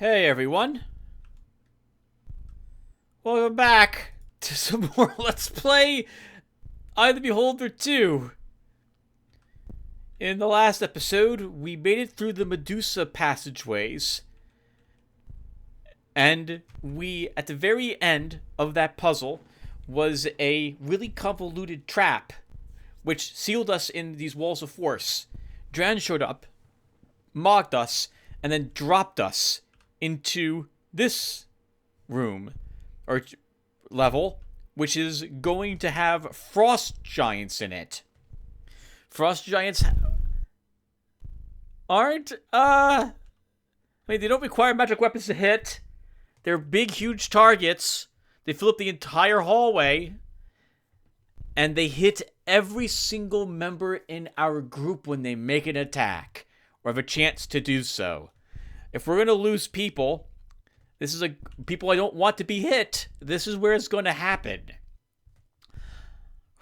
Hey everyone, welcome back to some more Let's Play I the Beholder 2. In the last episode, we made it through the Medusa passageways, and at the very end of that puzzle, was a really convoluted trap, which sealed us in these walls of force. Dran showed up, mocked us, and then dropped us into this room, or level, which is going to have frost giants in it. Frost giants aren't, they don't require magic weapons to hit. They're big, huge targets. They fill up the entire hallway, and they hit every single member in our group when they make an attack, or have a chance to do so. If we're going to lose people, this is people I don't want to be hit. This is where it's going to happen.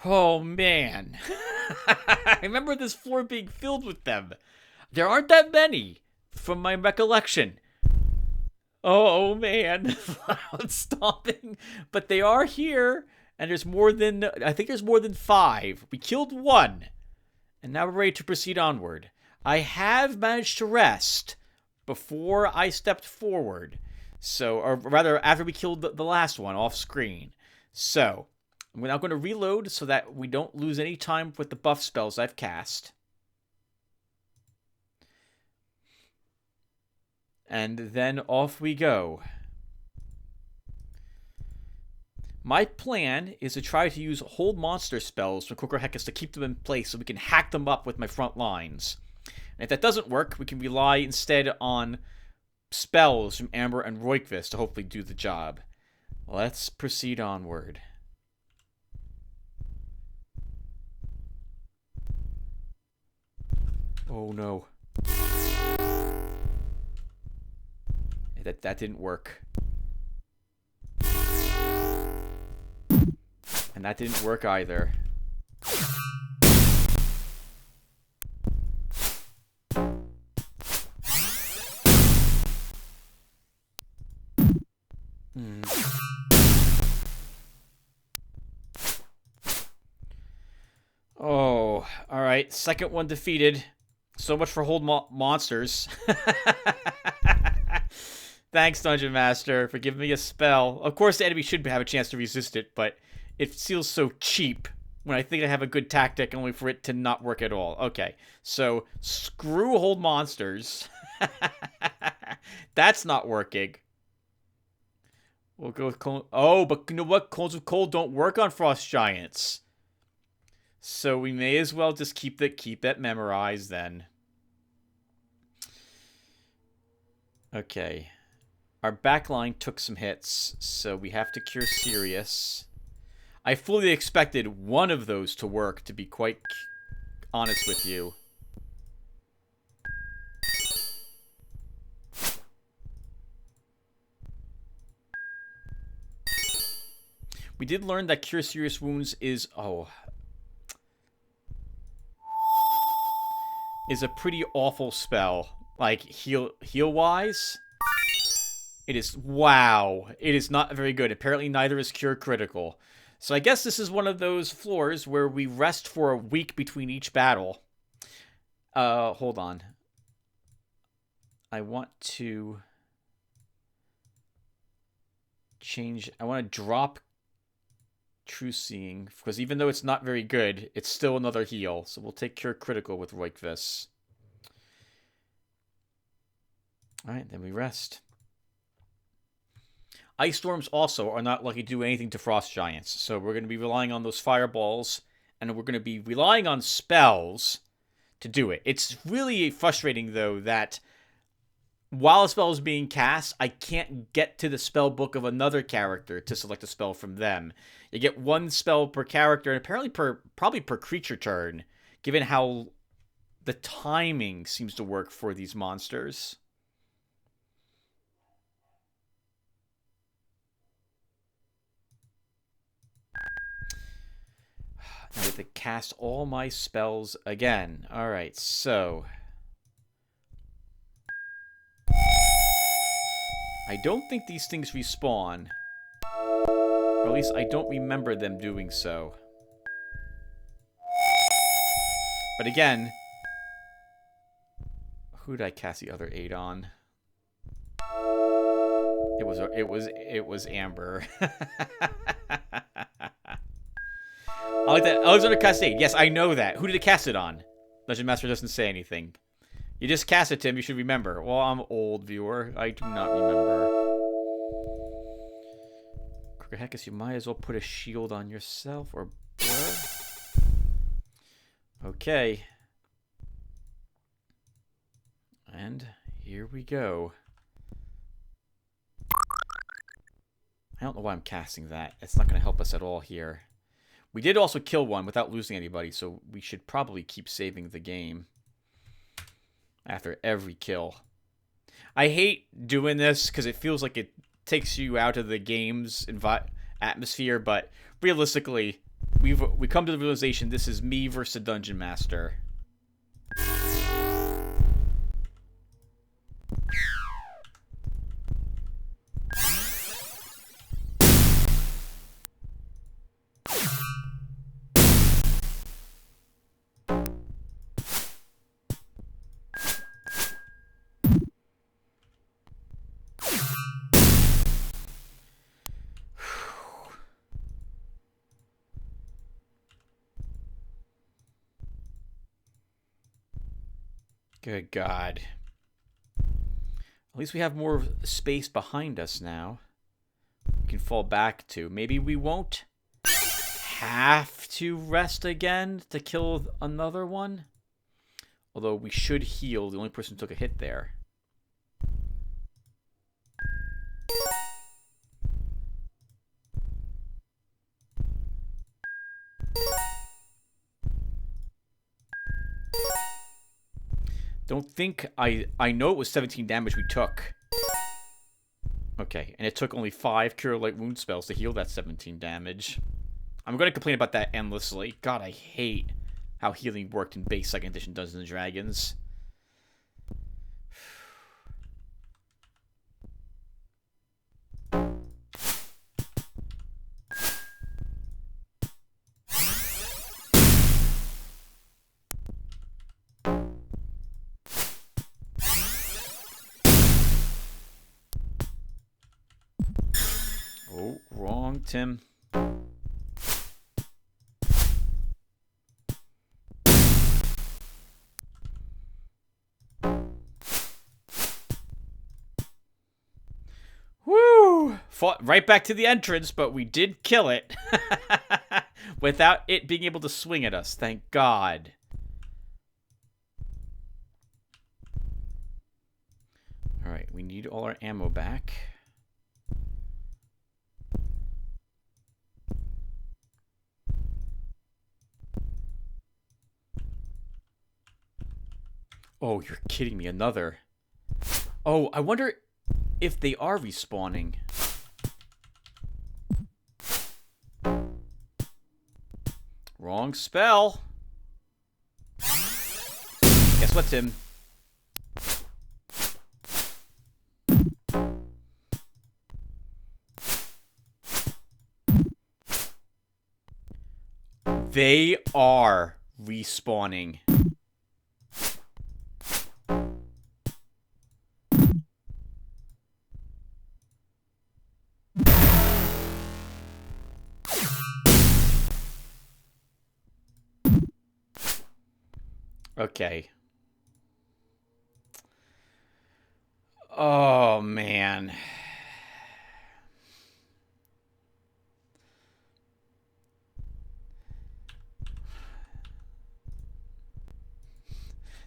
Oh, man. I remember this floor being filled with them. There aren't that many, from my recollection. Oh, man. Loud stomping. But they are here, and I think there's more than 5. We killed 1, and now we're ready to proceed onward. I have managed to rest before I stepped forward. So, or rather, after we killed the last one off screen. So, I'm now going to reload so that we don't lose any time with the buff spells I've cast. And then off we go. My plan is to try to use hold monster spells from Kokorohekis to keep them in place so we can hack them up with my front lines. And if that doesn't work, we can rely instead on spells from Amber and Roikvis to hopefully do the job. Let's proceed onward. Oh no. That didn't work. And that didn't work either. Oh, alright. Second one defeated. So much for hold monsters. Thanks, Dungeon Master, for giving me a spell. Of course, the enemy should have a chance to resist it, but it feels so cheap when I think I have a good tactic only for it to not work at all. Okay, so screw hold monsters. That's not working. We'll go with cold. Oh, but you know what? Coals of cold don't work on frost giants. So we may as well just keep that memorized then. Okay. Our backline took some hits, so we have to cure Sirius. I fully expected one of those to work, to be quite honest with you. We did learn that Cure Serious Wounds is a pretty awful spell. Like, heal-wise. It is, wow. It is not very good. Apparently neither is Cure Critical. So I guess this is one of those floors where we rest for a week between each battle. Hold on. I want to change, I want to drop True Seeing, because even though it's not very good, it's still another heal. So we'll take Cure Critical with Roikvis. Alright, then we rest. Ice Storms also are not likely to do anything to Frost Giants, so we're going to be relying on those fireballs, and we're going to be relying on spells to do it. It's really frustrating, though, that while a spell is being cast, I can't get to the spell book of another character to select a spell from them. You get one spell per character, and apparently probably per creature turn, given how the timing seems to work for these monsters. I have to cast all my spells again. Alright, so I don't think these things respawn. Or at least I don't remember them doing so. But again, who did I cast the other 8 on? It was Amber. I like that. Alexander cast 8. Yes, I know that. Who did it cast it on? Legend Master doesn't say anything. You just cast it, Tim. You should remember. Well, I'm old, viewer. I do not remember. Heckus, you might as well put a shield on yourself or blur. Okay. And here we go. I don't know why I'm casting that. It's not going to help us at all here. We did also kill one without losing anybody, so we should probably keep saving the game after every kill. I hate doing this because it feels like it takes you out of the game's atmosphere, but realistically, we come to the realization this is me versus the Dungeon Master. Good God. At least we have more space behind us now. We can fall back to. Maybe we won't have to rest again to kill another one. Although we should heal the only person who took a hit there. Don't think I know it was 17 damage we took. Okay, and it took only 5 Cure Light Wound spells to heal that 17 damage. I'm going to complain about that endlessly. God, I hate how healing worked in base 2nd edition Dungeons and Dragons. Oh, wrong, Tim. Woo! Fought right back to the entrance, but we did kill it. Without it being able to swing at us, thank God. Alright, we need all our ammo back. Oh, you're kidding me. Another. Oh, I wonder if they are respawning. Wrong spell. Guess what, Tim? They are respawning. Okay. Oh, man.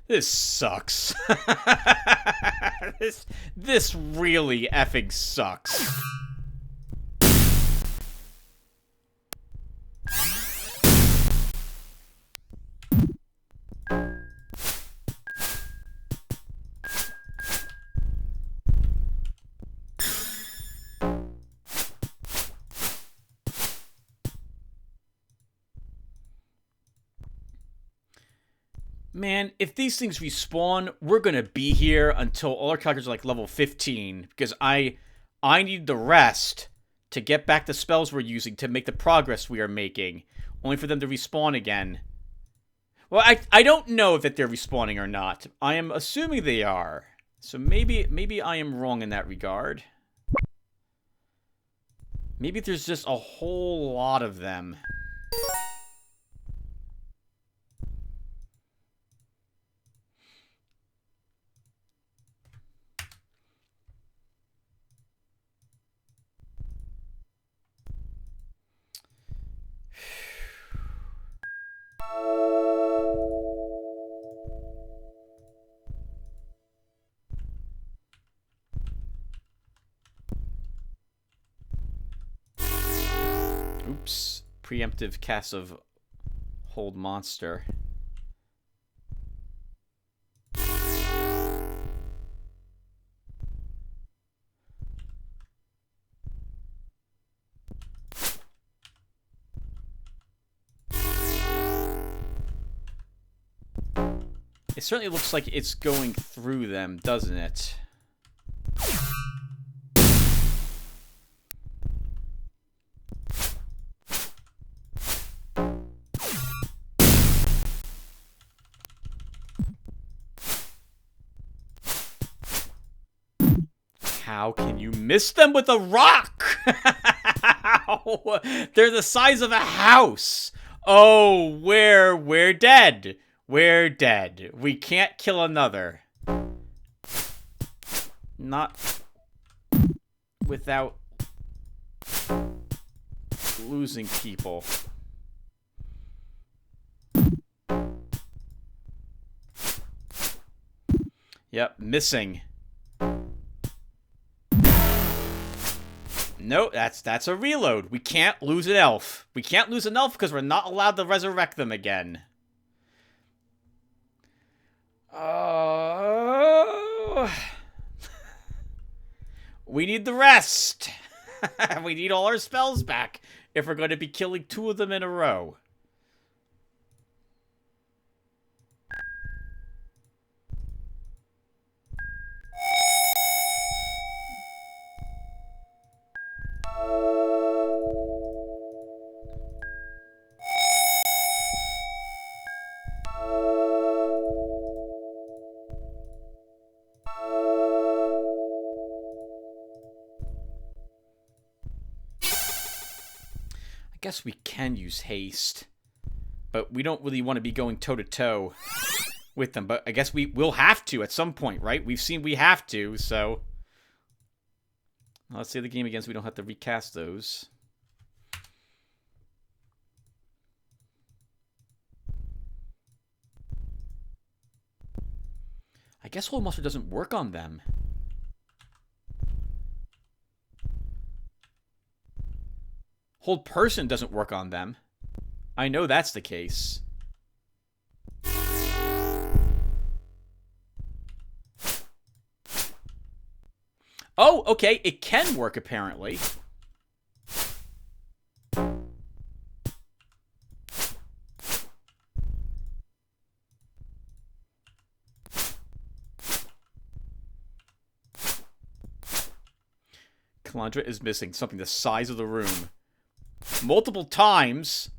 This sucks. This really effing sucks. Man, if these things respawn, we're going to be here until all our characters are like level 15. Because I I need the rest to get back the spells we're using to make the progress we are making, only for them to respawn again. Well, I don't know that they're respawning or not. I am assuming they are. So maybe I am wrong in that regard. Maybe there's just a whole lot of them. Oops. Preemptive cast of Hold Monster. It certainly looks like it's going through them, doesn't it? How can you miss them with a rock? They're the size of a house. Oh, we're dead. We're dead. We can't kill another. Not without losing people. Yep, missing. No, that's a reload. We can't lose an elf. We can't lose an elf because we're not allowed to resurrect them again. We need the rest. We need all our spells back if we're going to be killing 2 of them in a row. I guess we can use haste, but we don't really want to be going toe-to-toe with them. But I guess we will have to at some point, right? We've seen we have to, so... Let's say the game again so we don't have to recast those. I guess Hold Monster doesn't work on them. Hold Person doesn't work on them. I know that's the case. Oh, okay, it can work apparently. Calandra is missing something the size of the room. Multiple times.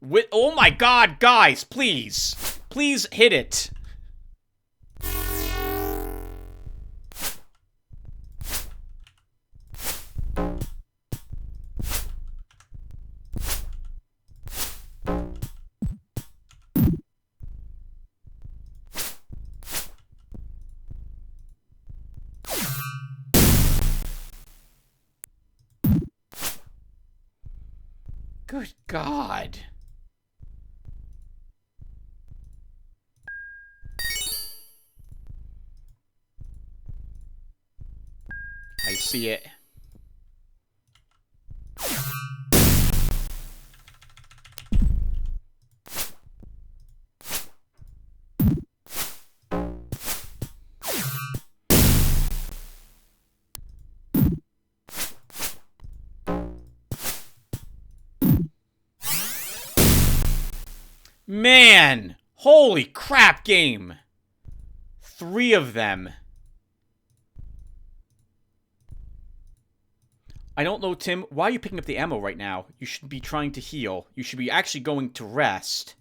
With oh my god, guys, please. Please hit it. Good God. I see it. Man! Holy crap, game! 3 of them. I don't know, Tim. Why are you picking up the ammo right now? You should be trying to heal. You should be actually going to rest.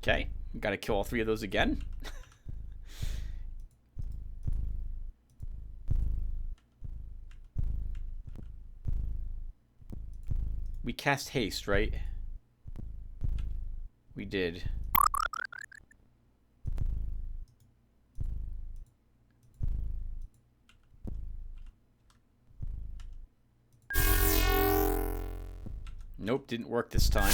Okay, gotta kill all 3 of those again. We cast haste, right? We did. Nope, didn't work this time.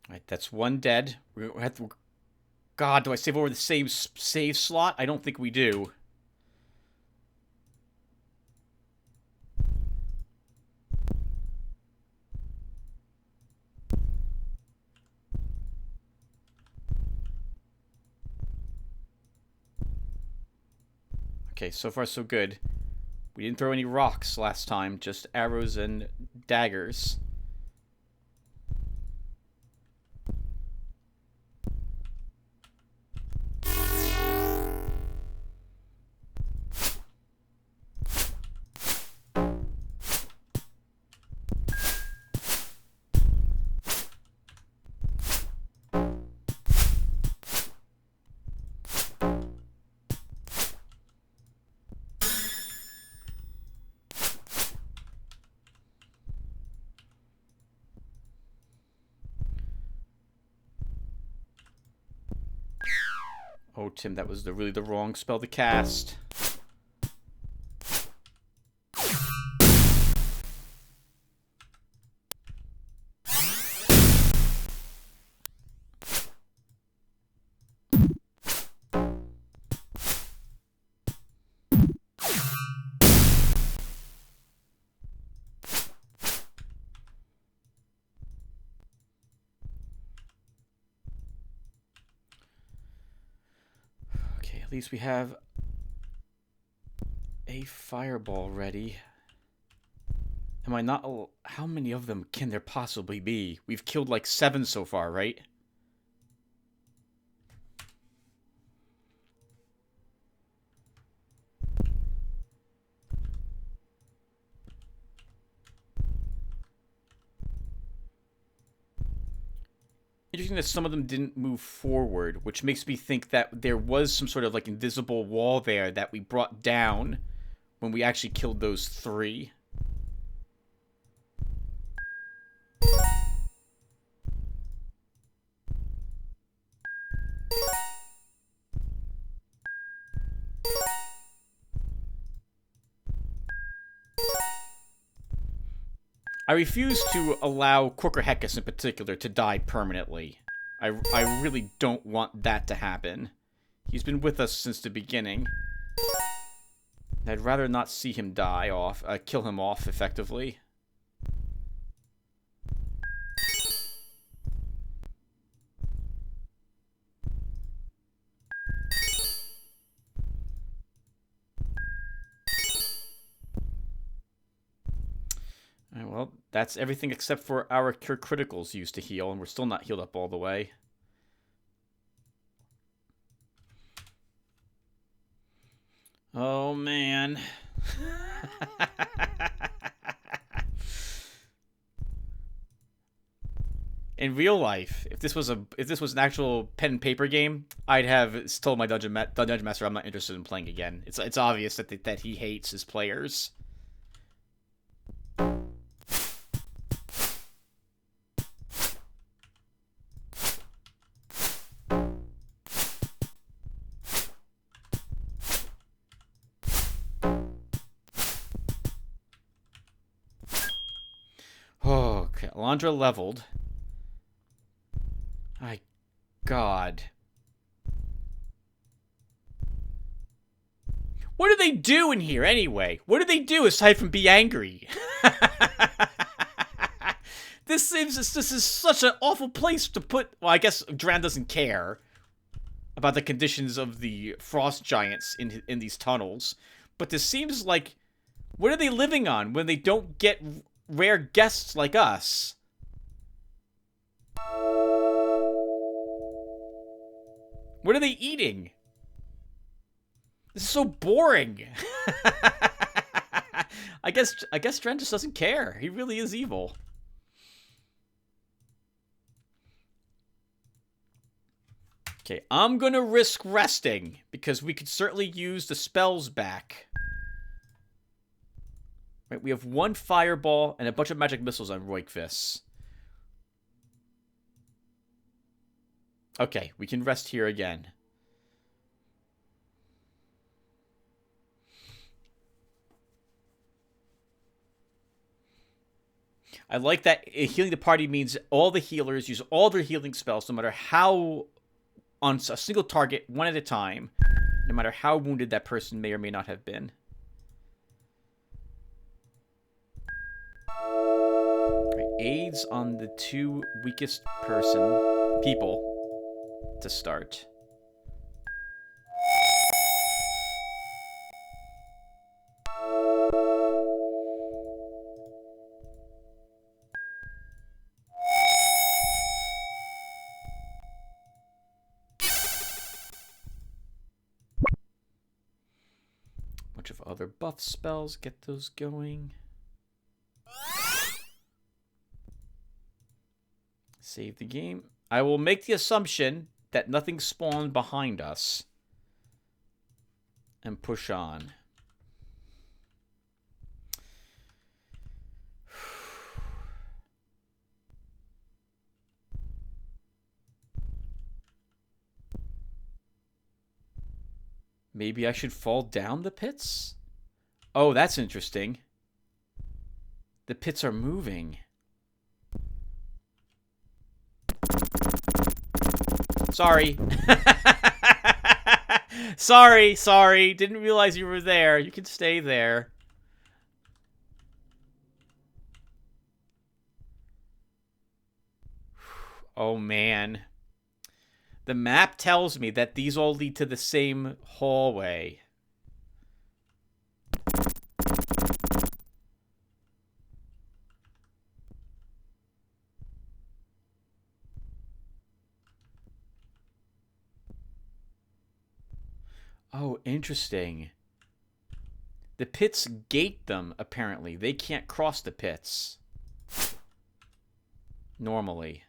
Alright, that's 1 dead. We have to... God, do I save over the same save slot? I don't think we do. Okay, so far so good. We didn't throw any rocks last time, just arrows and daggers. Oh, Tim, that was really the wrong spell to cast. At least we have a fireball ready. Am I not... How many of them can there possibly be? We've killed like 7 so far, right? Interesting that some of them didn't move forward, which makes me think that there was some sort of like invisible wall there that we brought down when we actually killed those 3. I refuse to allow Corker in particular to die permanently. I really don't want that to happen. He's been with us since the beginning. I'd rather not see him die off, kill him off effectively. Alright, well, that's everything except for our cure criticals used to heal, and we're still not healed up all the way. Oh, man. In real life, if this was an actual pen and paper game, I'd have told my dungeon master I'm not interested in playing again. It's obvious that he hates his players. Okay, Alondra leveled. My God. What do they do in here anyway? What do they do aside from be angry? This is such an awful place to put. Well, I guess Dran doesn't care about the conditions of the frost giants in these tunnels, but this seems like, what are they living on when they don't get rare guests like us? What are they eating? This is so boring. I guess Dren just doesn't care. He really is evil. Okay, I'm gonna risk resting because we could certainly use the spells back. Right, we have one fireball and a bunch of magic missiles on Roikvis. Okay, we can rest here again. I like that healing the party means all the healers use all their healing spells, no matter how, on a single target, one at a time, no matter how wounded that person may or may not have been. Right, aids on the two weakest people to start. Bunch of other buff spells, get those going. Save the game. I will make the assumption that nothing spawned behind us. And push on. Maybe I should fall down the pits? Oh, that's interesting. The pits are moving. Sorry. Sorry. Didn't realize you were there. You can stay there. Oh, man. The map tells me that these all lead to the same hallway. Oh, interesting. The pits gate them, apparently. They can't cross the pits. Normally.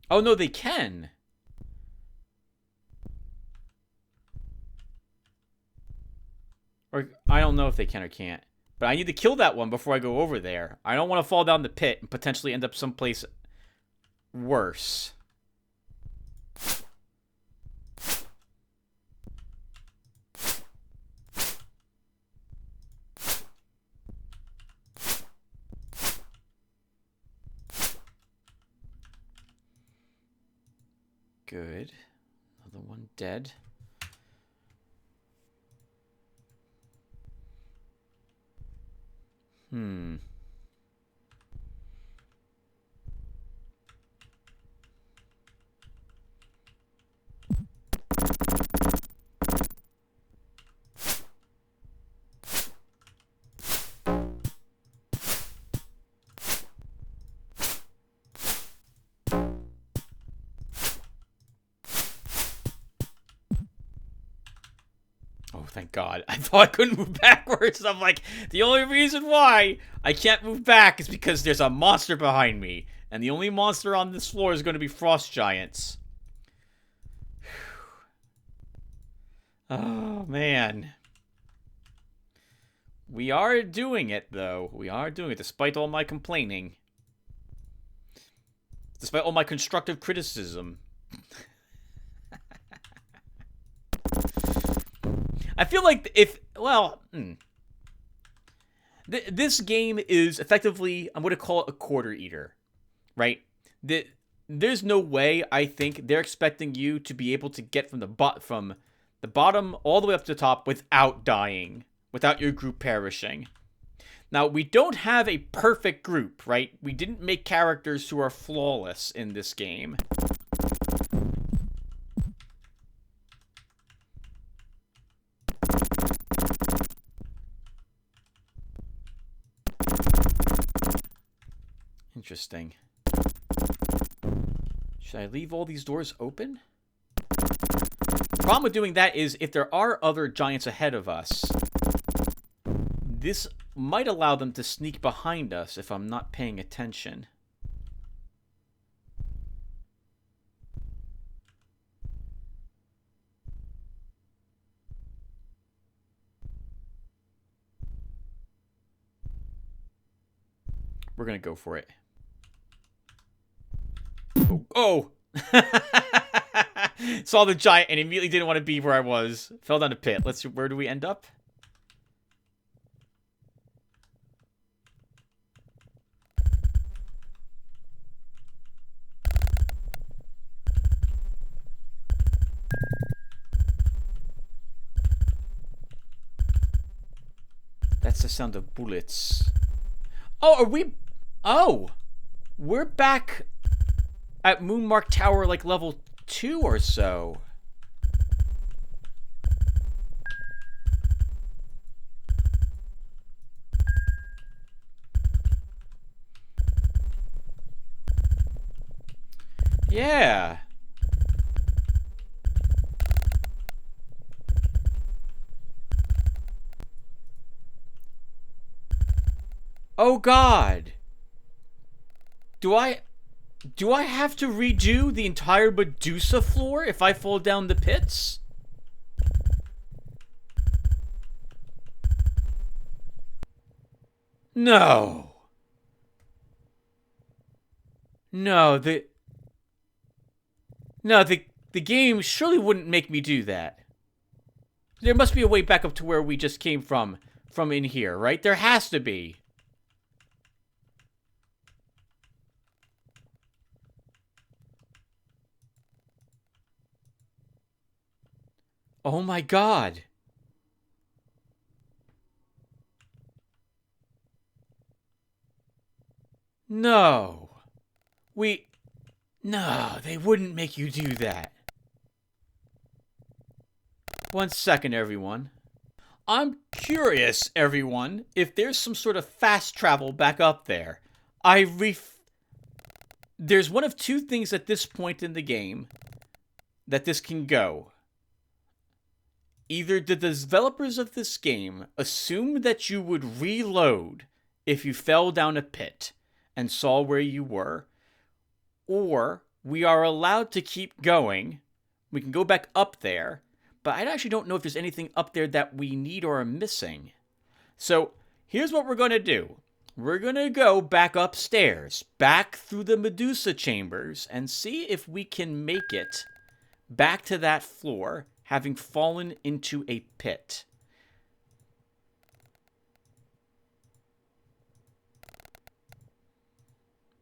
Oh, no, they can. Or, I don't know if they can or can't. But I need to kill that one before I go over there. I don't want to fall down the pit and potentially end up someplace worse. Good. Another one dead. Oh, thank God. I thought I couldn't move backwards. I'm like, the only reason why I can't move back is because there's a monster behind me. And the only monster on this floor is going to be frost giants. Oh, man. We are doing it, though. We are doing it, despite all my complaining. Despite all my constructive criticism. I feel like if, well, this game is effectively, I'm going to call it a quarter eater, right? There's no way I think they're expecting you to be able to get from the bottom all the way up to the top without dying, without your group perishing. Now, we don't have a perfect group, right? We didn't make characters who are flawless in this game. Interesting. Should I leave all these doors open? The problem with doing that is if there are other giants ahead of us, this might allow them to sneak behind us if I'm not paying attention. We're going to go for it. Oh! Saw the giant and immediately didn't want to be where I was. Fell down a pit. Let's see, where do we end up? That's the sound of bullets. Oh, are we... Oh! We're back at Moonmark Tower, like, level 2 or so. Yeah. Oh, God. Do I have to redo the entire Medusa floor if I fall down the pits? No. No, the game surely wouldn't make me do that. There must be a way back up to where we just came from in here, right? There has to be. Oh my God. No. No, they wouldn't make you do that. 1 second, everyone. I'm curious, everyone, if there's some sort of fast travel back up there. There's one of two things at this point in the game that this can go. Either the developers of this game assumed that you would reload if you fell down a pit and saw where you were, or we are allowed to keep going. We can go back up there, but I actually don't know if there's anything up there that we need or are missing. So here's what we're going to do. We're going to go back upstairs, back through the Medusa chambers, and see if we can make it back to that floor, having fallen into a pit.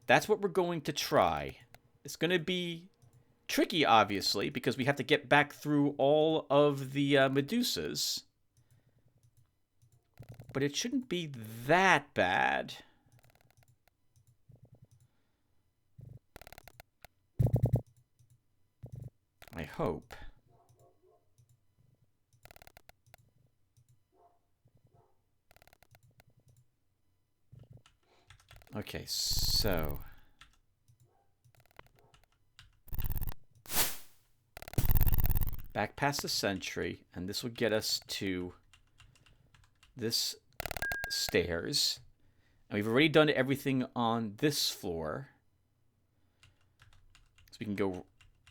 That's what we're going to try. It's going to be tricky, obviously, because we have to get back through all of the Medusas. But it shouldn't be that bad. I hope. Okay, so... back past the sentry, and this will get us to this stairs. And we've already done everything on this floor. So we can go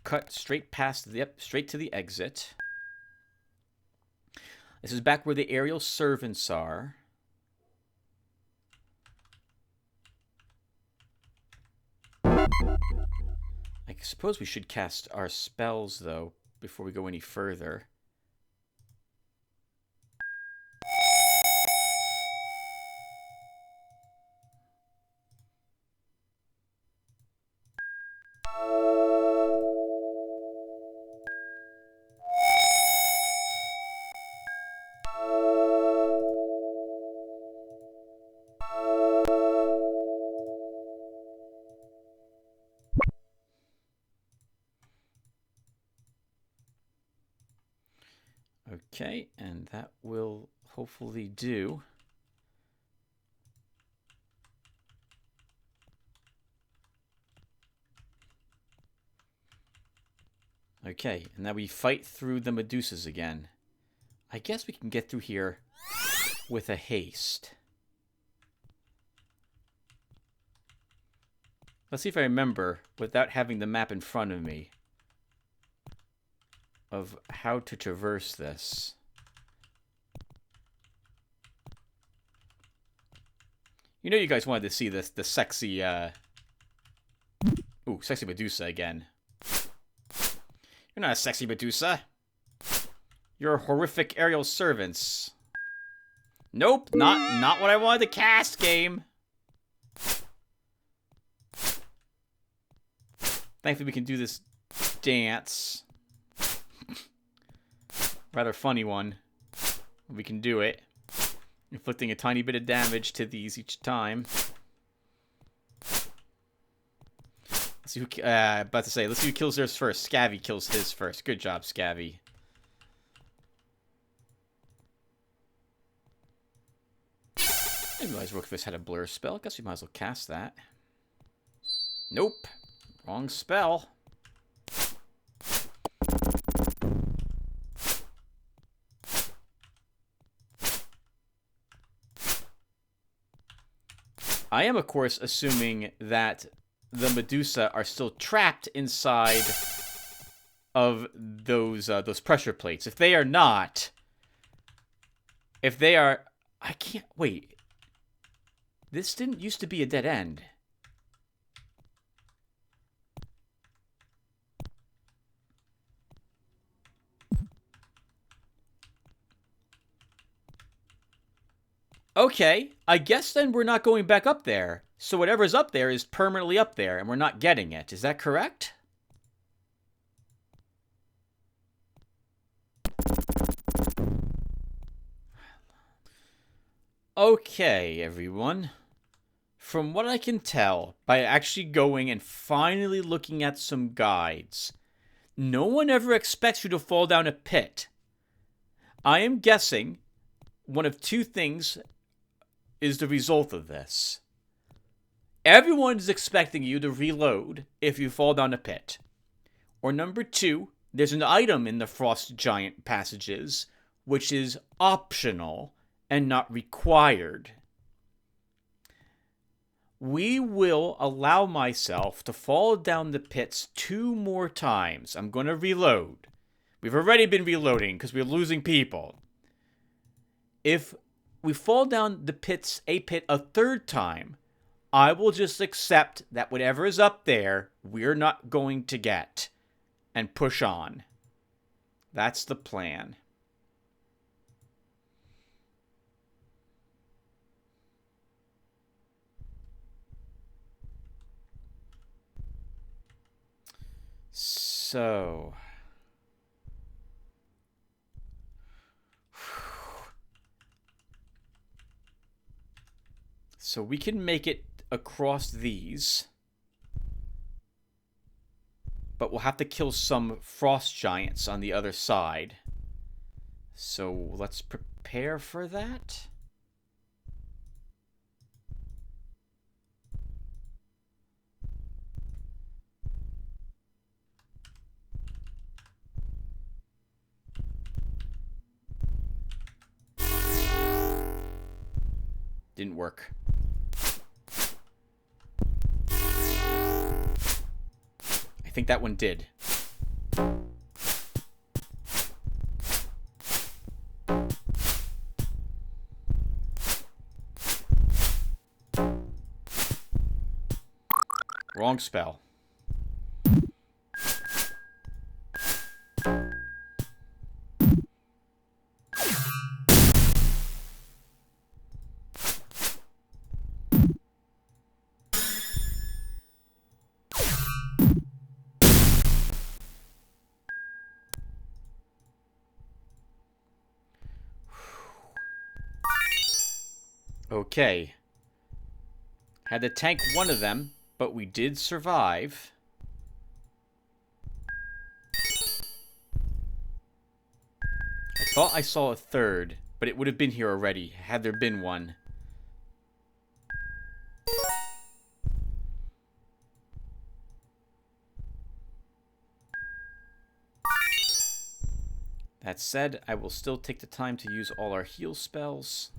cut straight past, straight to the exit. This is back where the aerial servants are. I suppose we should cast our spells, though, before we go any further. Okay, and that will hopefully do. Okay, and now we fight through the Medusas again. I guess we can get through here with a haste. Let's see if I remember, without having the map in front of me, of how to traverse this. You know you guys wanted to see this, the sexy, Ooh, sexy Medusa again. You're not a sexy Medusa. You're horrific aerial servants. Nope, not what I wanted to cast, game. Thankfully we can do this dance. Rather funny one. We can do it. Inflicting a tiny bit of damage to these each time. Let's see who, about to say, let's see who kills theirs first. Scavvy kills his first. Good job, Scavvy. I didn't realize Rookfist had a blur spell. Guess we might as well cast that. Nope. Wrong spell. I am, of course, assuming that the Medusa are still trapped inside of those pressure plates. If they are not, if they are, I can't wait. This didn't used to be a dead end. Okay, I guess then we're not going back up there. So whatever's up there is permanently up there, and we're not getting it. Is that correct? Okay, everyone. From what I can tell, by actually going and finally looking at some guides, no one ever expects you to fall down a pit. I am guessing one of two things is the result of this. Everyone is expecting you to reload if you fall down a pit. Or number two, there's an item in the Frost Giant passages which is optional and not required. We will allow myself to fall down the pits 2 more times. I'm going to reload. We've already been reloading because we're losing people. If we fall down the pits, a pit a 3rd time, I will just accept that whatever is up there, we're not going to get, and push on. That's the plan. So we can make it across these, but we'll have to kill some frost giants on the other side. So let's prepare for that. Didn't work. I think that one did. Wrong spell. Okay. Had to tank one of them, but we did survive. I thought I saw a third, but it would have been here already, had there been one. That said, I will still take the time to use all our heal spells.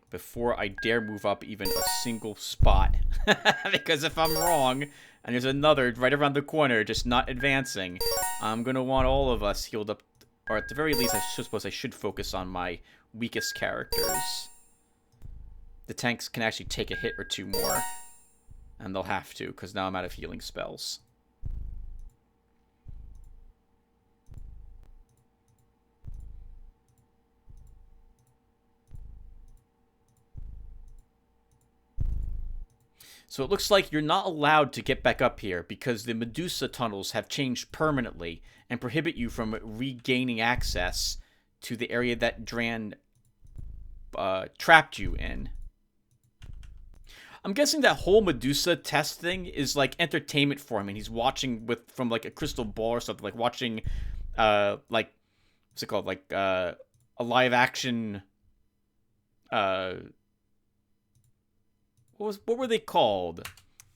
Before I dare move up even a single spot. Because if I'm wrong, and there's another right around the corner just not advancing, I'm going to want all of us healed up. Or at the very least, I suppose I should focus on my weakest characters. The tanks can actually take a hit or two more. And they'll have to, because now I'm out of healing spells. So it looks like you're not allowed to get back up here because the Medusa tunnels have changed permanently and prohibit you from regaining access to the area that Dran trapped you in. I'm guessing that whole Medusa test thing is like entertainment for him, and he's watching from like a crystal ball or something, like watching, like what's it called, like a live action. What were they called?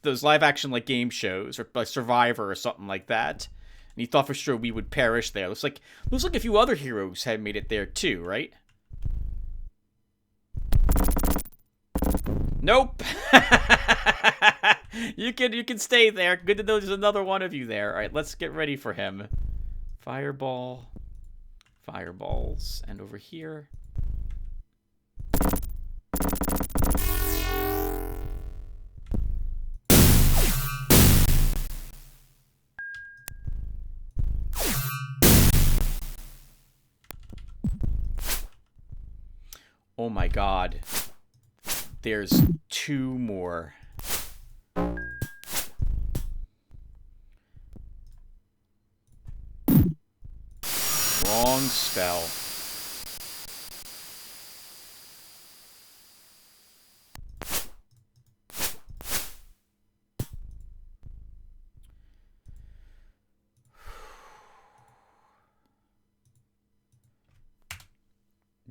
Those live action like game shows or like Survivor or something like that. And he thought for sure we would perish there. Looks like a few other heroes had made it there too, right? Nope. You can stay there. Good to know there's another one of you there. All right, let's get ready for him. Fireball, fireballs, and over here. Oh my god. There's two more. Wrong spell.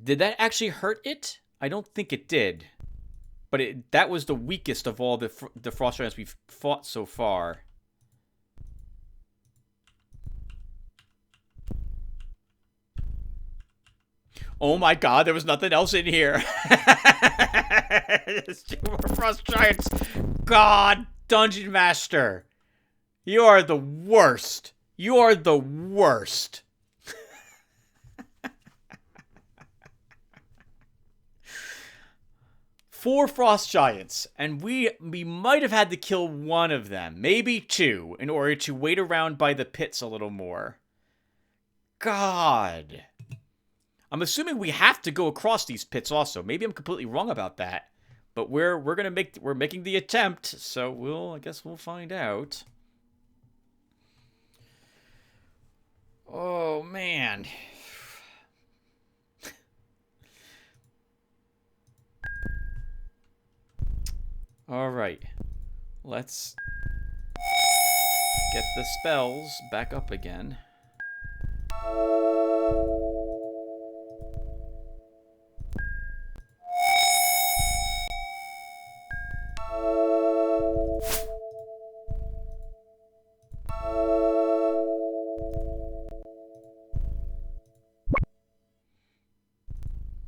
Did that actually hurt it? I don't think it did. But that was the weakest of all the Frost Giants we've fought so far. Oh my god, there was nothing else in here. There's two more Frost Giants. God, Dungeon Master. You are the worst. You are the worst. Four Frost Giants, and we might have had to kill one of them, maybe two, in order to wait around by the pits a little more. God. I'm assuming we have to go across these pits also. Maybe I'm completely wrong about that. But we're making the attempt, so I guess we'll find out. Oh man. All right. Let's get the spells back up again.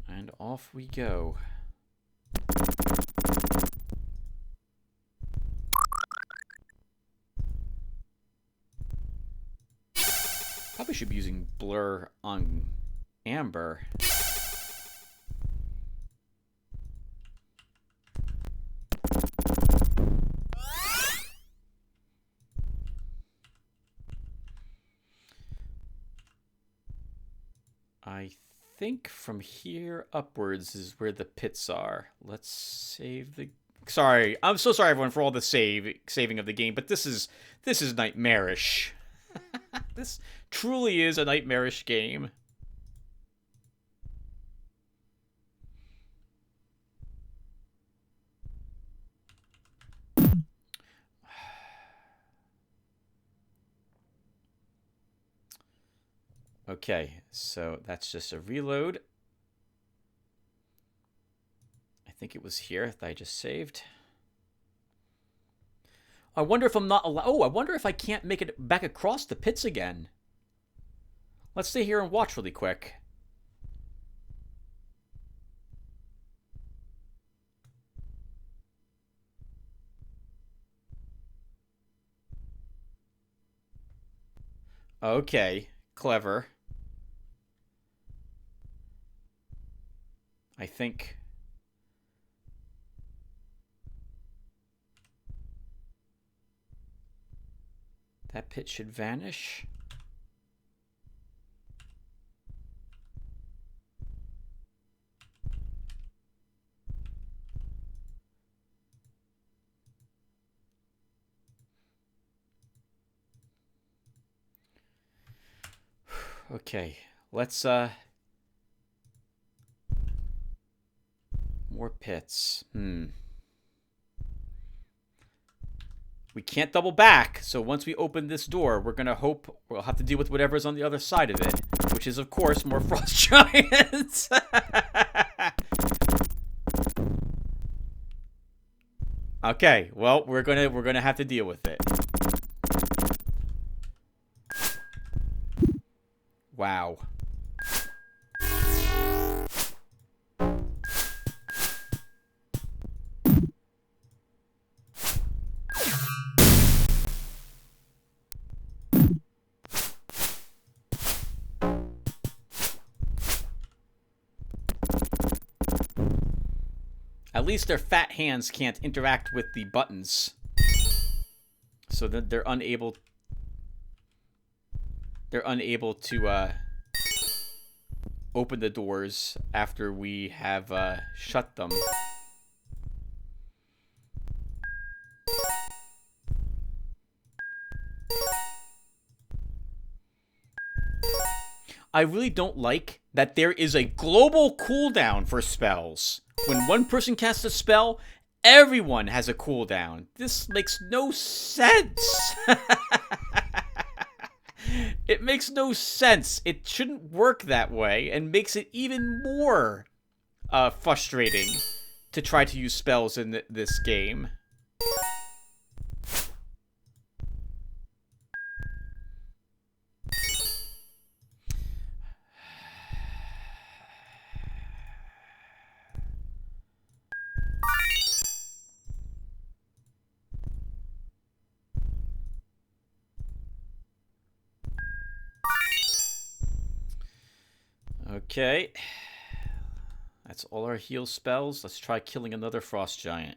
And off we go. Probably should be using blur on Amber. I think from here upwards is where the pits are. Let's save the... Sorry, I'm so sorry everyone for all the saving of the game, but this is nightmarish. This truly is a nightmarish game. Okay, so that's just a reload. I think it was here that I just saved. I wonder if I'm not allowed. Oh, I wonder if I can't make it back across the pits again. Let's stay here and watch really quick. Okay, clever. I think... that pit should vanish. Okay, let's more pits. We can't double back, so once we open this door, we're gonna hope we'll have to deal with whatever's on the other side of it, which is, of course, more frost giants. Okay, well, we're gonna have to deal with it. Wow. At least their fat hands can't interact with the buttons, so that they're unable to open the doors after we have shut them. I really don't like that there is a global cooldown for spells. When one person casts a spell, everyone has a cooldown. This makes no sense. It makes no sense. It shouldn't work that way, and makes it even more frustrating to try to use spells in this game. Okay. That's all our heal spells. Let's try killing another frost giant.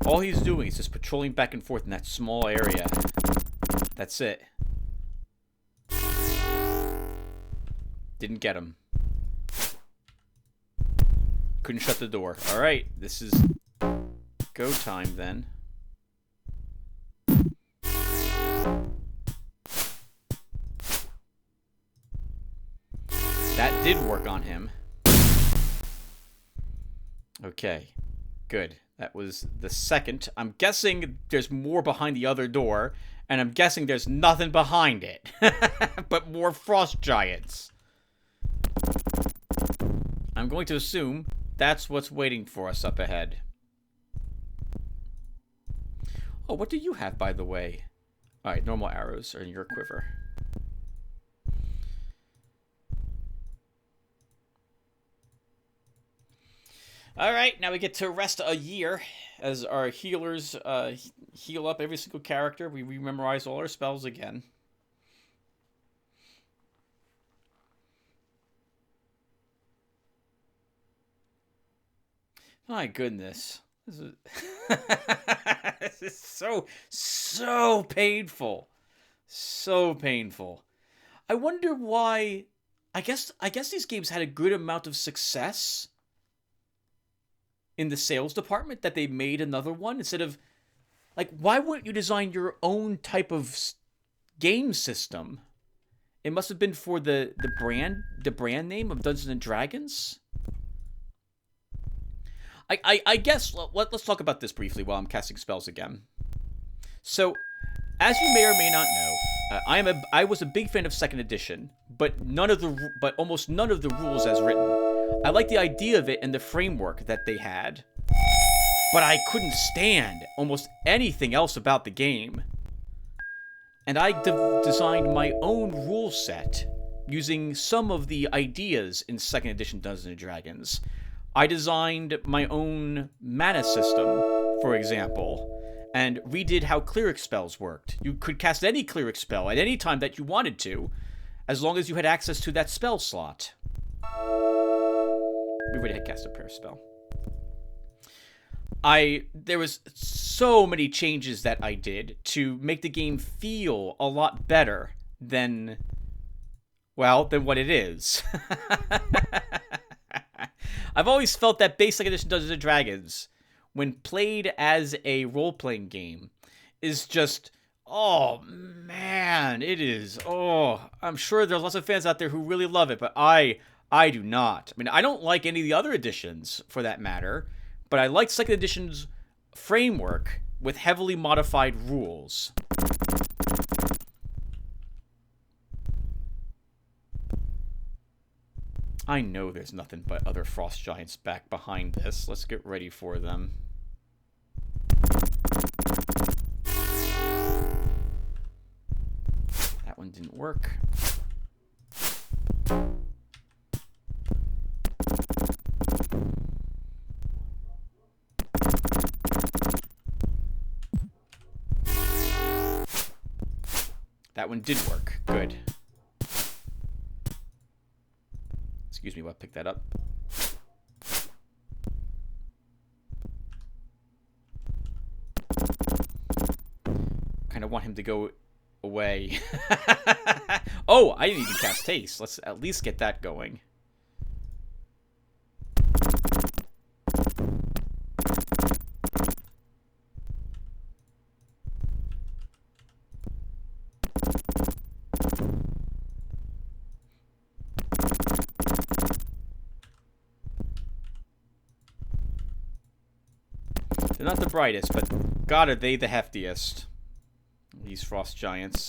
All he's doing is just patrolling back and forth in that small area. That's it. Didn't get him. Couldn't shut the door. Alright, this is go time then. That did work on him. Okay, good. That was the second. I'm guessing there's more behind the other door, and I'm guessing there's nothing behind it. But more frost giants. I'm going to assume that's what's waiting for us up ahead. Oh, what do you have, by the way? Alright, normal arrows are in your quiver. Alright, now we get to rest a year as our healers heal up every single character. We memorize all our spells again. My goodness. This is, this is so painful. So painful. I wonder why. I guess these games had a good amount of success in the sales department that they made another one instead of, like, why wouldn't you design your own type of game system? It must have been for the brand name of Dungeons and Dragons. I guess let's talk about this briefly while I'm casting spells again. So, as you may or may not know, I was a big fan of second edition, but almost none of the rules as written. I liked the idea of it and the framework that they had, but I couldn't stand almost anything else about the game. And I designed my own rule set using some of the ideas in second edition Dungeons and Dragons. I designed my own mana system, for example, and redid how cleric spells worked. You could cast any cleric spell at any time that you wanted to, as long as you had access to that spell slot. We already had cast a prayer spell. There was so many changes that I did to make the game feel a lot better than what it is. I've always felt that basic edition Dungeons and Dragons, when played as a role-playing game, is just, oh man, it is. Oh, I'm sure there's lots of fans out there who really love it, but I do not. I mean, I don't like any of the other editions for that matter, but I like second edition's framework with heavily modified rules. I know there's nothing but other frost giants back behind this. Let's get ready for them. That one didn't work. That one did work. Good. Excuse me while I pick that up. Kind of want him to go away. Oh, I didn't even cast haste. Let's at least get that going. They're not the brightest, but God, are they the heftiest. These frost giants.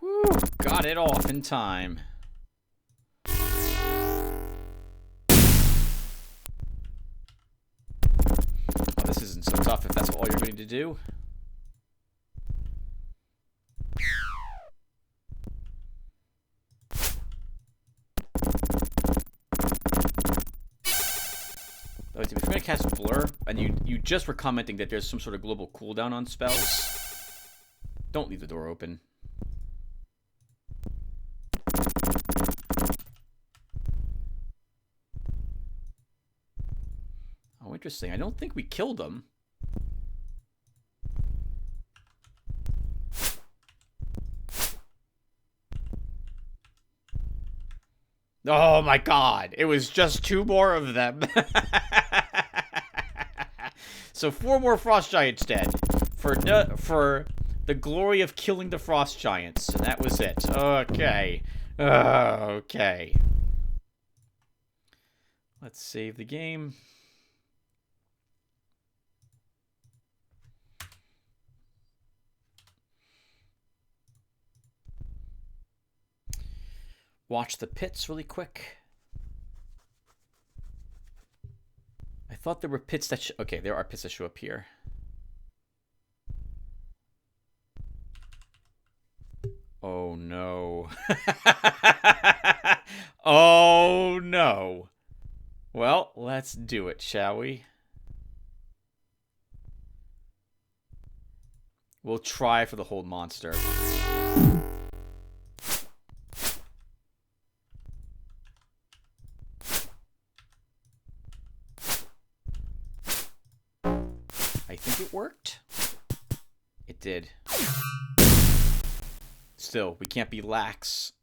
Woo! Got it off in time. This isn't so tough if that's all you're going to do. If you're going to cast Blur, and you just were commenting that there's some sort of global cooldown on spells, don't leave the door open. Oh, interesting. I don't think we killed him. Oh my God! It was just 2 more of them. So 4 more frost giants dead for the glory of killing the frost giants, and that was it. Okay. Okay. Let's save the game. Watch the pits really quick. thought there were pits that... Okay, there are pits that show up here. Oh, no. Oh, no. Well, let's do it, shall we? We'll try for the hold monster. I think it worked. It did. Still, we can't be lax.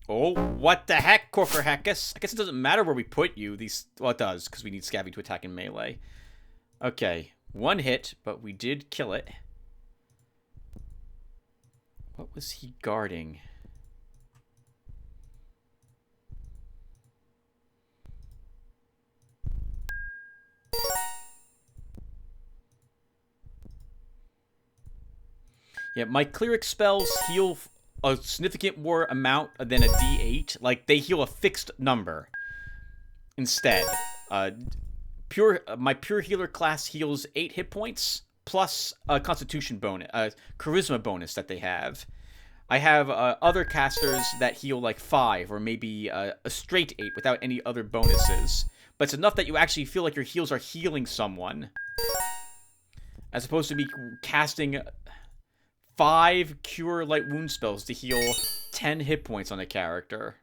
Oh, what the heck, Corker Heckus? I guess it doesn't matter where we put you. Well, it does, because we need Scabby to attack in melee. Okay, 1 hit, but we did kill it. What was he guarding? Yeah, my cleric spells heal a significant more amount than a D8. Like, they heal a fixed number instead. My pure healer class heals 8 hit points plus a constitution bonus, charisma bonus that they have. I have other casters that heal like 5 or maybe a straight 8 without any other bonuses. But it's enough that you actually feel like your heals are healing someone, as opposed to me casting 5 cure light wound spells to heal 10 hit points on a character.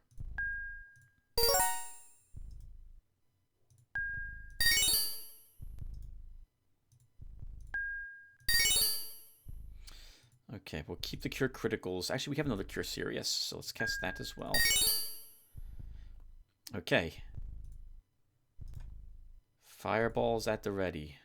Okay, we'll keep the cure criticals. Actually, we have another cure serious, so let's cast that as well. Okay. Fireballs at the ready.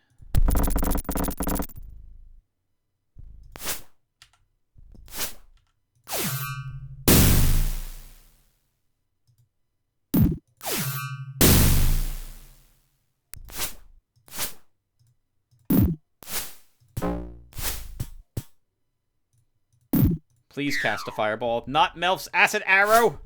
Please cast a fireball. Not Melf's acid arrow!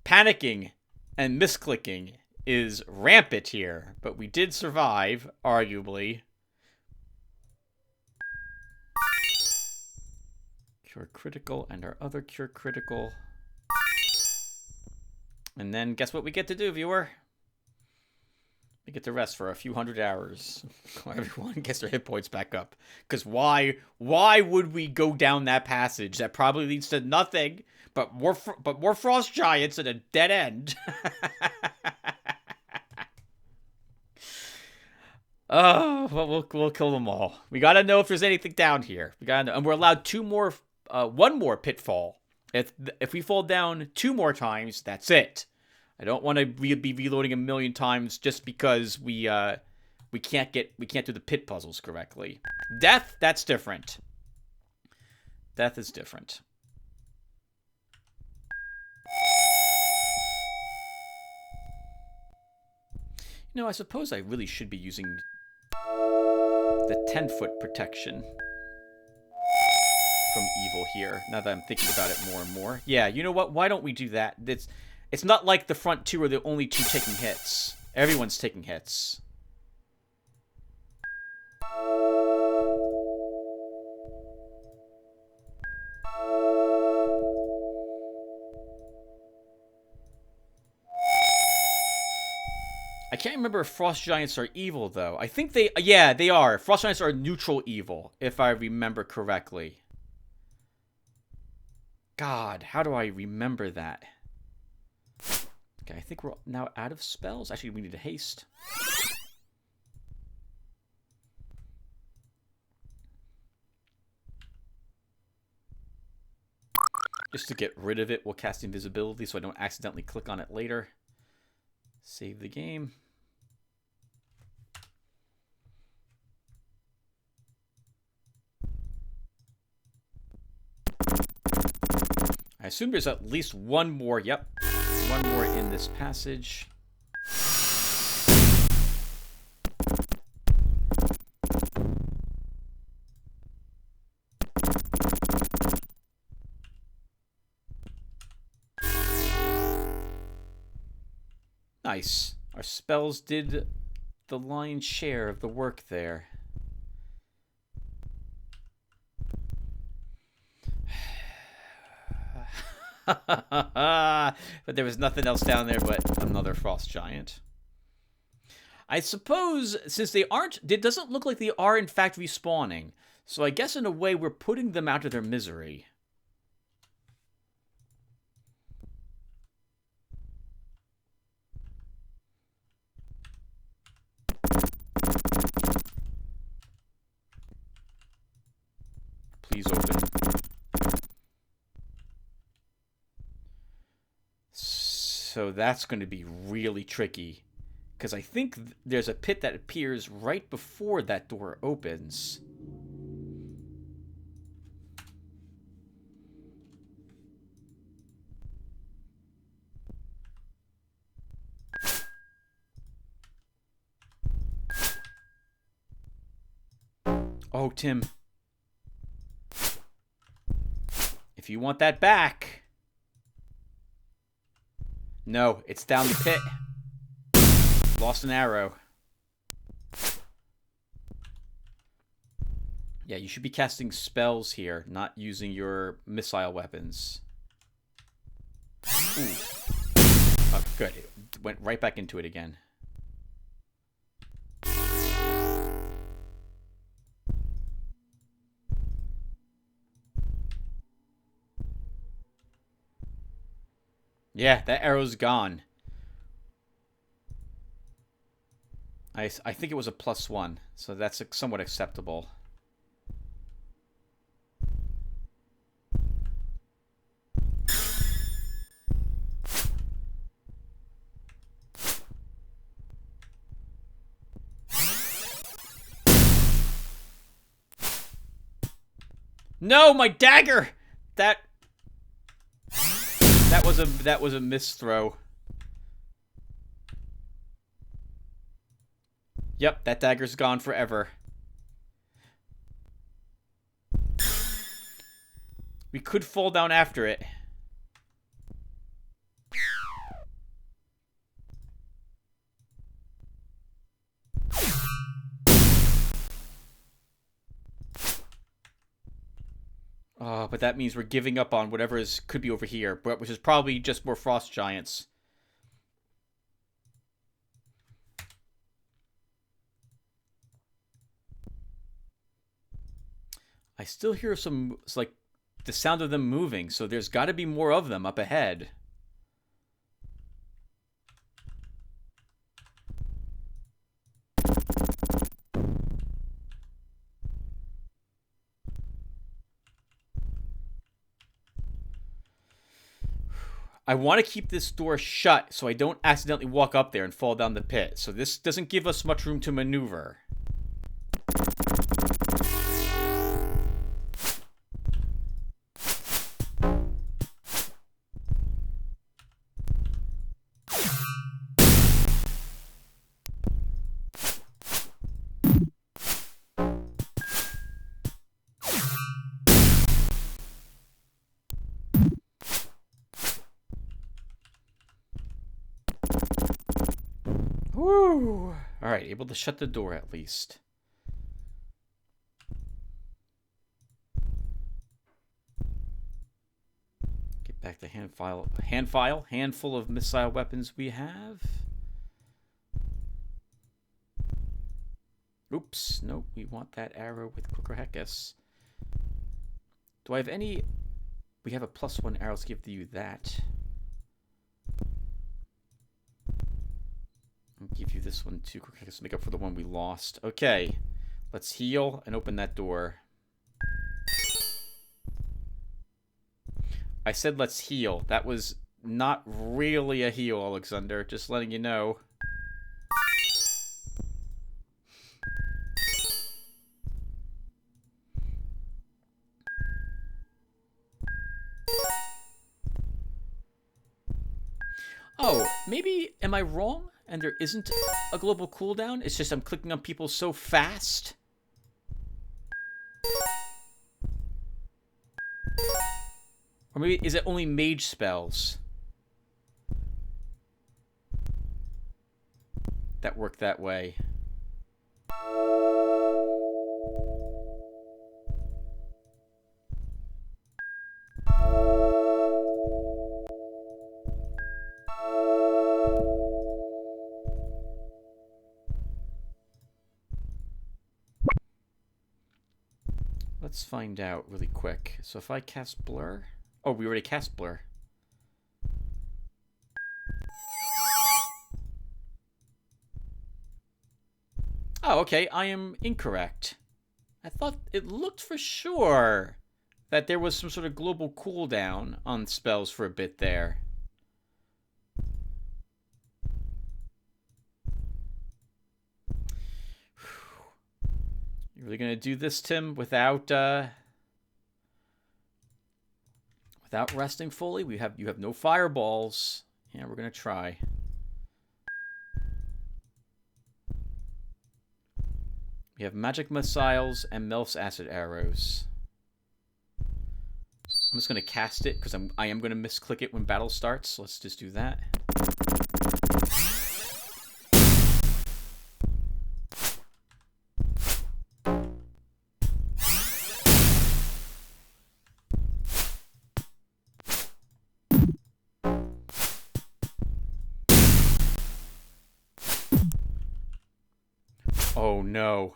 Panicking and misclicking is rampant here, but we did survive, arguably. Cure critical and our other cure critical. And then guess what we get to do, viewer? We get to rest for a few hundred hours. Everyone gets their hit points back up. Because why would we go down that passage that probably leads to nothing but more frost giants and a dead end? Oh, well, we'll kill them all. We gotta know if there's anything down here. We gotta know, and we're allowed one more pitfall. If we fall down 2 more times, that's it. I don't want to be reloading a million times just because we can't do the pit puzzles correctly. Death, that's different. Death is different. You know, I suppose I really should be using the 10-foot protection from evil here, now that I'm thinking about it more and more. Yeah, you know what? Why don't we do that? It's not like the front 2 are the only 2 taking hits. Everyone's taking hits. I can't remember if frost giants are evil, though. I think yeah, they are. Frost giants are neutral evil, if I remember correctly. God, how do I remember that? Okay, I think we're now out of spells. Actually, we need to haste. Just to get rid of it, we'll cast invisibility so I don't accidentally click on it later. Save the game. I assume there's at least one more. Yep. One more in this passage. Nice. Our spells did the lion's share of the work there. But there was nothing else down there but another frost giant. I suppose, since they aren't, it doesn't look like they are in fact respawning. So I guess in a way we're putting them out of their misery. Please open. So that's going to be really tricky. Because I think there's a pit that appears right before that door opens. Oh, Tim. If you want that back... No, it's down the pit. Lost an arrow. Yeah, you should be casting spells here, not using your missile weapons. Ooh. Oh, good. It went right back into it again. Yeah, that arrow's gone. I think it was a +1, so that's somewhat acceptable. No, my dagger! That was a misthrow. Yep, that dagger's gone forever. We could fall down after it. Oh, but that means we're giving up on whatever could be over here, which is probably just more frost giants. I still hear some, it's like the sound of them moving, so there's got to be more of them up ahead. I want to keep this door shut so I don't accidentally walk up there and fall down the pit. So this doesn't give us much room to maneuver. Woo! Alright, able to shut the door at least. Get back to handful of missile weapons we have. Oops, nope, we want that arrow with Crocrohecus. Do I have any... We have a +1 arrow, let's give you that. I'll give you this one too, Crocrohecus, to make up for the one we lost. Okay, let's heal and open that door. I said let's heal. That was not really a heal, Alexander. Just letting you know. Oh, maybe, am I wrong? And there isn't a global cooldown? It's just I'm clicking on people so fast. Or maybe, is it only mage spells? that work that way. Let's find out really quick. So if I cast Blur... Oh, we already cast Blur. Oh, okay. I am incorrect. I thought it looked for sure that there was some sort of global cooldown on spells for a bit there. You really gonna do this, Tim, without resting fully? You have no fireballs. Yeah, we're gonna try. We have magic missiles and Melf's acid arrows. I'm just gonna cast it because I am gonna misclick it when battle starts. So let's just do that. Oh no.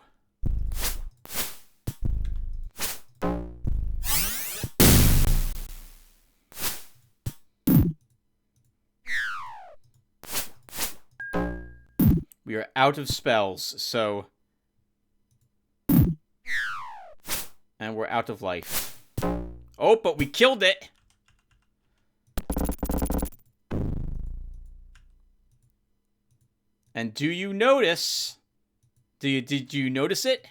We are out of spells, so... And we're out of life. Oh, but we killed it! And do you notice... Did you notice it?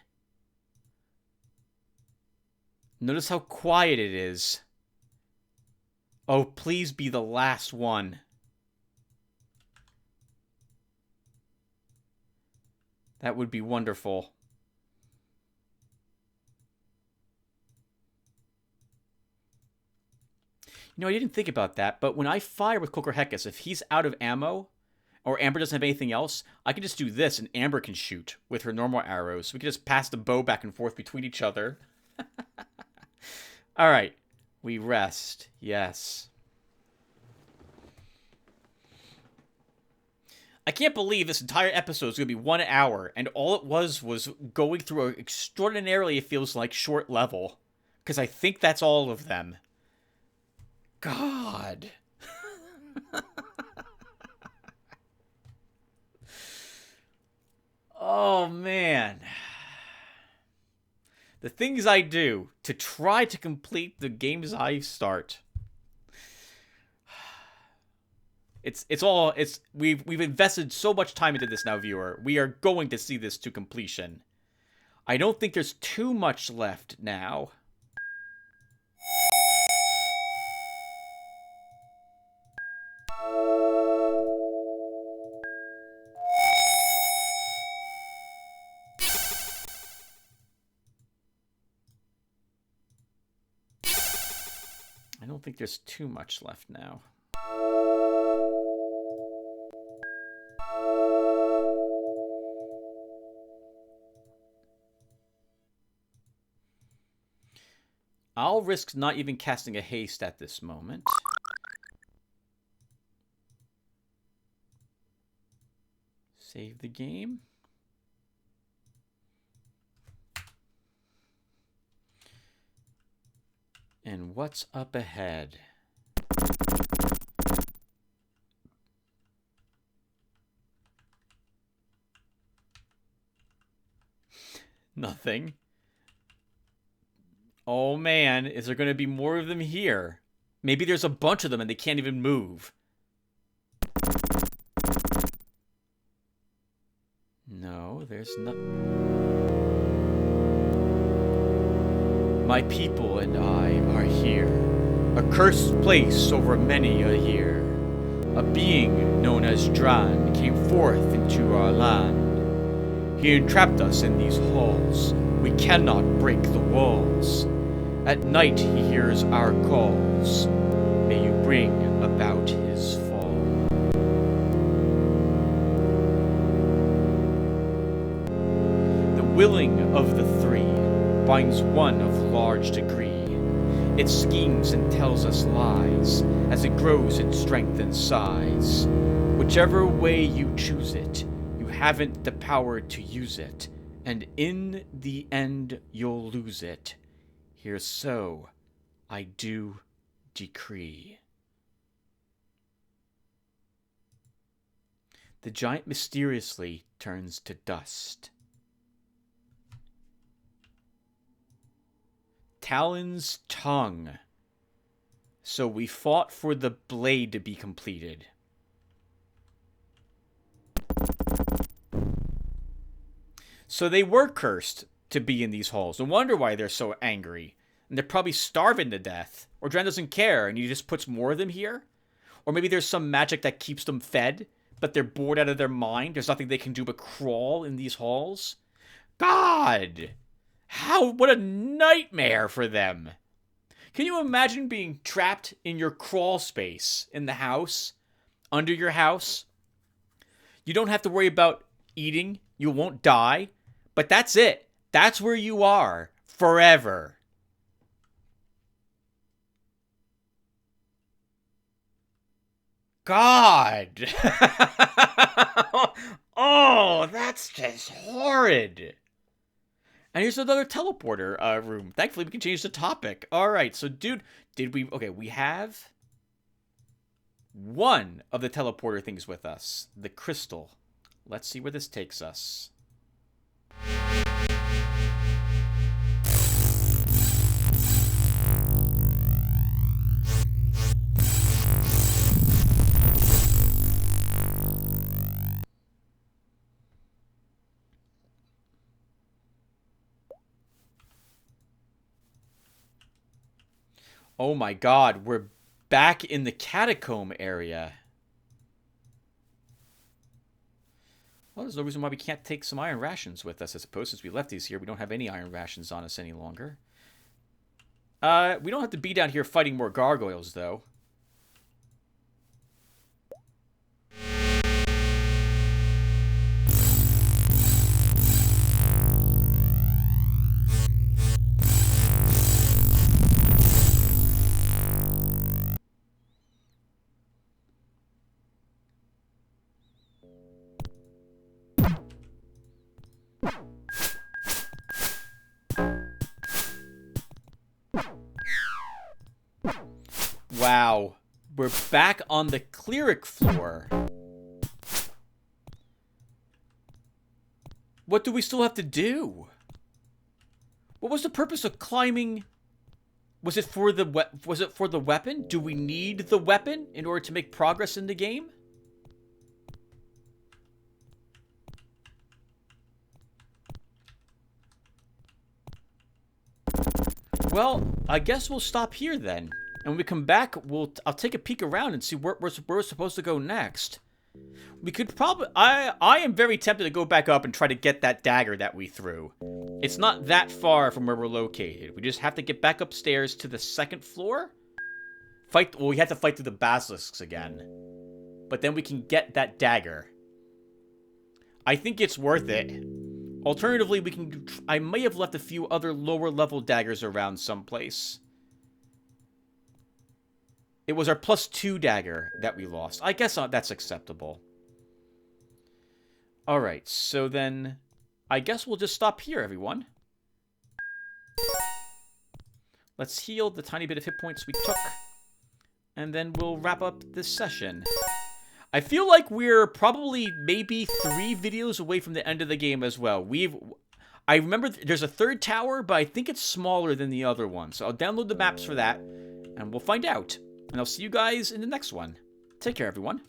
Notice how quiet it is. Oh, please be the last one. That would be wonderful. You know, I didn't think about that, but when I fire with Kokor-Hekis, if he's out of ammo, or Amber doesn't have anything else, I can just do this, and Amber can shoot with her normal arrows. We can just pass the bow back and forth between each other. Alright. We rest. Yes. I can't believe this entire episode is going to be 1 hour, and all it was going through an extraordinarily, it feels like, short level. Because I think that's all of them. God. Oh, man. The things I do to try to complete the games I start. We've invested so much time into this now, viewer. We are going to see this to completion. I don't think there's too much left now. I don't think there's too much left now. I'll risk not even casting a haste at this moment. Save the game. And what's up ahead? Nothing. Oh man, is there going to be more of them here? Maybe there's a bunch of them and they can't even move. No, there's not. My people and I are here, a cursed place over many a year. A being known as Dran came forth into our land. He entrapped us in these halls. We cannot break the walls. At night he hears our calls. May you bring about his fall. willing of the three, binds one of large degree. It schemes and tells us lies, as it grows in strength and size. Whichever way you choose it, you haven't the power to use it, and in the end you'll lose it. Here so I do decree. The giant mysteriously turns to dust. Talon's tongue. So we fought for the blade to be completed. So they were cursed to be in these halls. No wonder why they're so angry. And they're probably starving to death. Or Dren doesn't care and he just puts more of them here. Or maybe there's some magic that keeps them fed, but they're bored out of their mind. There's nothing they can do but crawl in these halls. God! What a nightmare for them. Can you imagine being trapped in your crawl space in the house, under your house? You don't have to worry about eating. You won't die. But that's it. That's where you are forever. God. Oh, that's just horrid. And here's another teleporter room. Thankfully, we can change the topic. All right, so dude, okay, we have one of the teleporter things with us, the crystal. Let's see where this takes us. Oh my god, we're back in the catacomb area. Well, there's no reason why we can't take some iron rations with us, I suppose. Since we left these here, we don't have any iron rations on us any longer. We don't have to be down here fighting more gargoyles, though. Wow, we're back on the cleric floor. What do we still have to do? What was the purpose of climbing? Was it for the weapon? Do we need the weapon in order to make progress in the game? Well, I guess we'll stop here then. And when we come back, I'll take a peek around and see where we're supposed to go next. We could probably... I am very tempted to go back up and try to get that dagger that we threw. It's not that far from where we're located. We just have to get back upstairs to the second floor. Well, we have to fight through the basilisks again. But then we can get that dagger. I think it's worth it. Alternatively, I may have left a few other lower level daggers around someplace. It was our +2 dagger that we lost. I guess that's acceptable. Alright, so then I guess we'll just stop here, everyone. Let's heal the tiny bit of hit points we took. And then we'll wrap up this session. I feel like we're probably maybe 3 videos away from the end of the game as well. I remember there's a third tower, but I think it's smaller than the other one. So I'll download the maps for that, and we'll find out. And I'll see you guys in the next one. Take care, everyone.